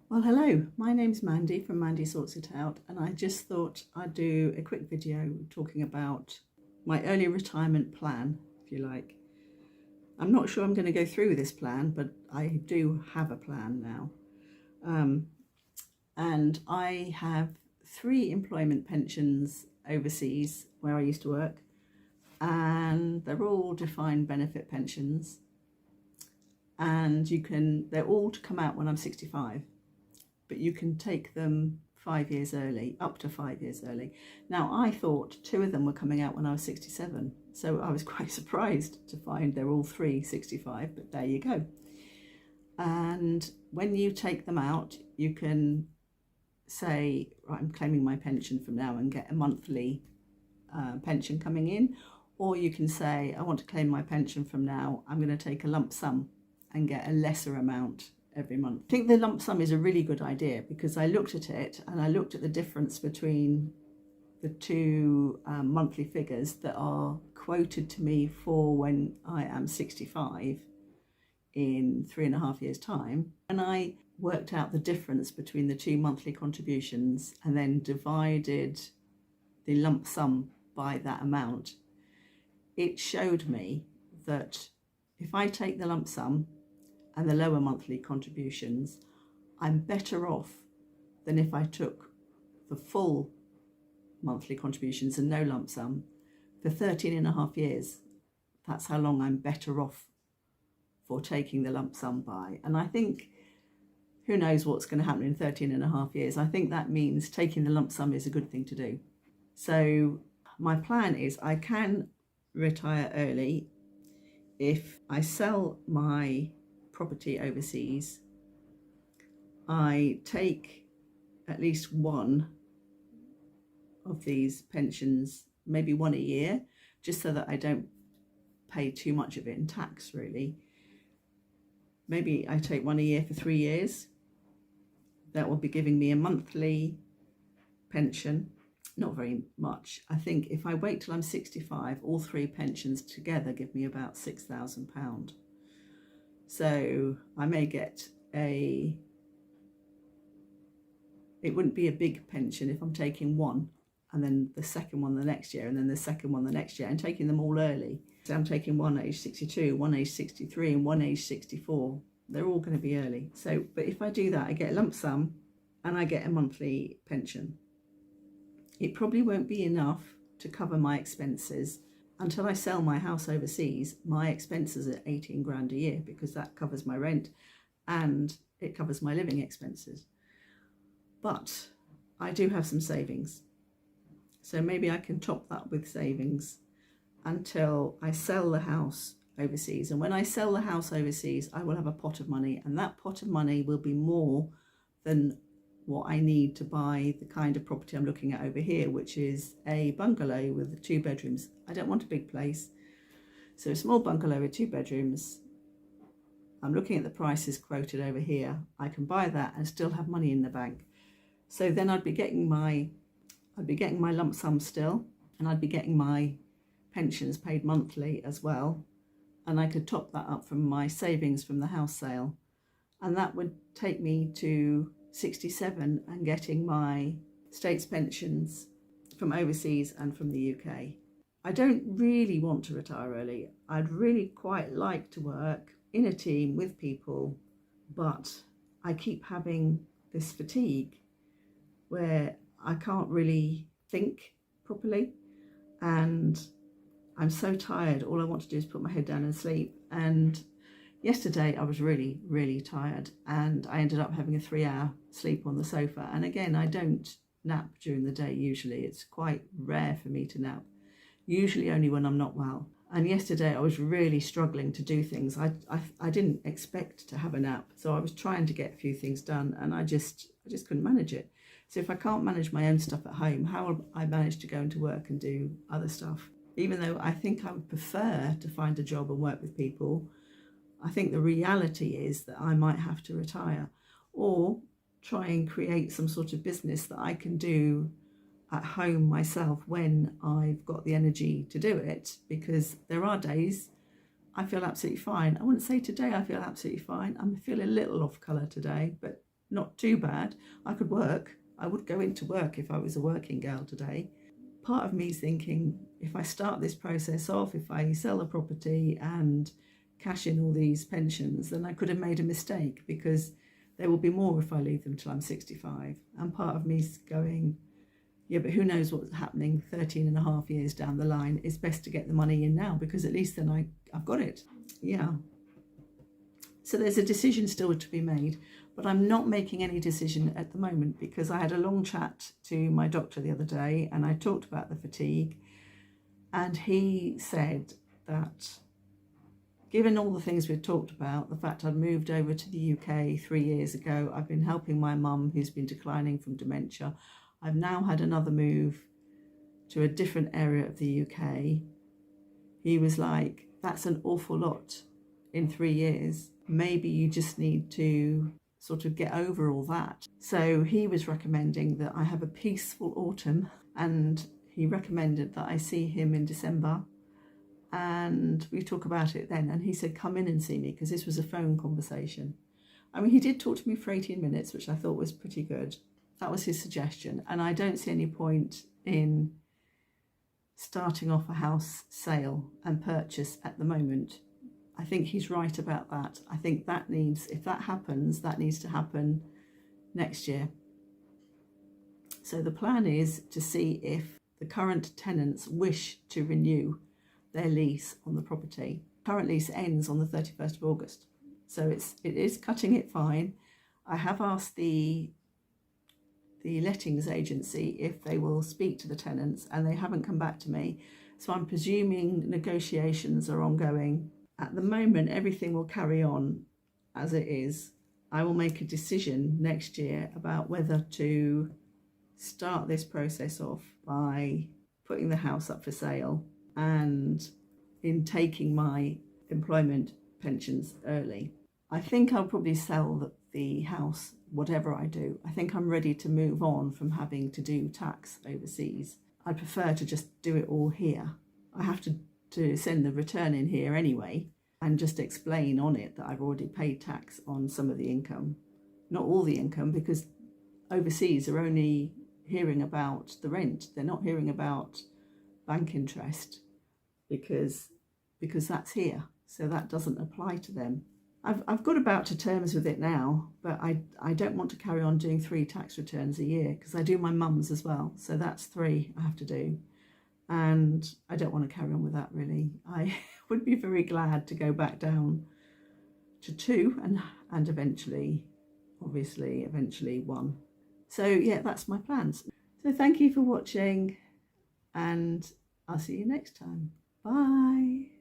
Well, hello, my name's Mandy from Mandy Sorts It Out, and I just thought I'd do a quick video talking about my early retirement plan, if you like. I'm not sure I'm going to go through with this plan, but I do have a plan now. And I have 3 employment pensions overseas where I used to work, and they're all defined benefit pensions, and they're all to come out when I'm 65. But you can take them 5 years early, up to 5 years early. Now, I thought 2 of them were coming out when I was 67, so I was quite surprised to find they're all 3 65, but there you go. And when you take them out, you can say, right, I'm claiming my pension from now and get a monthly pension coming in, or you can say, I want to claim my pension from now, I'm going to take a lump sum and get a lesser amount every month. I think the lump sum is a really good idea because I looked at it and I looked at the difference between the 2 monthly figures that are quoted to me for when I am 65 in 3.5 years' time. And I worked out the difference between the 2 monthly contributions and then divided the lump sum by that amount. It showed me that if I take the lump sum and the lower monthly contributions, I'm better off than if I took the full monthly contributions and no lump sum for 13.5 years. That's how long I'm better off for taking the lump sum by. And I think, who knows what's going to happen in 13.5 years. I think that means taking the lump sum is a good thing to do. So my plan is I can retire early if I sell my property overseas. I take at least one of these pensions, maybe one a year, just so that I don't pay too much of it in tax, really. Maybe I take one a year for 3 years. That will be giving me a monthly pension, not very much. I think if I wait till I'm 65, all 3 pensions together give me about £6,000. So I may get it wouldn't be a big pension if I'm taking one and then the second one the next year and then the second one the next year and taking them all early. So I'm taking one age 62, one age 63 and one age 64. They're all going to be early. So, but if I do that, I get a lump sum and I get a monthly pension. It probably won't be enough to cover my expenses. Until I sell my house overseas, my expenses are 18 grand a year because that covers my rent and it covers my living expenses. But I do have some savings. So maybe I can top that with savings until I sell the house overseas. And when I sell the house overseas, I will have a pot of money, and that pot of money will be more than what I need to buy the kind of property I'm looking at over here, which is a bungalow with 2 bedrooms. I don't want a big place. So a small bungalow with 2 bedrooms. I'm looking at the prices quoted over here. I can buy that and still have money in the bank. So then I'd be getting my lump sum still, and I'd be getting my pensions paid monthly as well. And I could top that up from my savings from the house sale. And that would take me to 67 and getting my state's pensions from overseas and from the UK. I don't really want to retire early. I'd really quite like to work in a team with people, but I keep having this fatigue where I can't really think properly and I'm so tired. All I want to do is put my head down and sleep. And yesterday I was really, really tired and I ended up having a 3-hour sleep on the sofa. And again, I don't nap during the day usually. It's quite rare for me to nap, usually only when I'm not well. And yesterday I was really struggling to do things. I didn't expect to have a nap. So I was trying to get a few things done and I just couldn't manage it. So if I can't manage my own stuff at home, how will I manage to go into work and do other stuff? Even though I think I would prefer to find a job and work with people, I think the reality is that I might have to retire or try and create some sort of business that I can do at home myself when I've got the energy to do it, because there are days I feel absolutely fine. I wouldn't say today I feel absolutely fine. I feel a little off colour today, but not too bad. I could work. I would go into work if I was a working girl today. Part of me is thinking, if I start this process off, if I sell a property and cash in all these pensions, then I could have made a mistake, because there will be more if I leave them till I'm 65. And part of me is going, yeah, but who knows what's happening 13 and a half years down the line. It's best to get the money in now, because at least then I've got it. Yeah. So there's a decision still to be made, but I'm not making any decision at the moment, because I had a long chat to my doctor the other day and I talked about the fatigue, and he said that given all the things we've talked about, the fact I'd moved over to the UK 3 years ago, I've been helping my mum who's been declining from dementia, I've now had another move to a different area of the UK. He was like, that's an awful lot in 3 years. Maybe you just need to sort of get over all that. So he was recommending that I have a peaceful autumn, and he recommended that I see him in December and we talk about it then. And he said, come in and see me, because this was a phone conversation. I mean, he did talk to me for 18 minutes, which I thought was pretty good. That was his suggestion. And I don't see any point in starting off a house sale and purchase at the moment. I think he's right about that. I think that needs, if that happens, that needs to happen next year. So the plan is to see if the current tenants wish to renew their lease on the property. Current lease ends on the 31st of August. So it is cutting it fine. I have asked the lettings agency if they will speak to the tenants, and they haven't come back to me. So I'm presuming negotiations are ongoing. At the moment, everything will carry on as it is. I will make a decision next year about whether to start this process off by putting the house up for sale and in taking my employment pensions early. I think I'll probably sell the house, whatever I do. I think I'm ready to move on from having to do tax overseas. I prefer to just do it all here. I have to send the return in here anyway, and just explain on it that I've already paid tax on some of the income. Not all the income, because overseas are only hearing about the rent. They're not hearing about bank interest, because that's here. So that doesn't apply to them. I've got about to terms with it now, but I don't want to carry on doing 3 tax returns a year, because I do my mum's as well. So that's 3 I have to do. And I don't want to carry on with that, really. I would be very glad to go back down to 2 and eventually 1. So yeah, that's my plans. So thank you for watching, and I'll see you next time. Bye.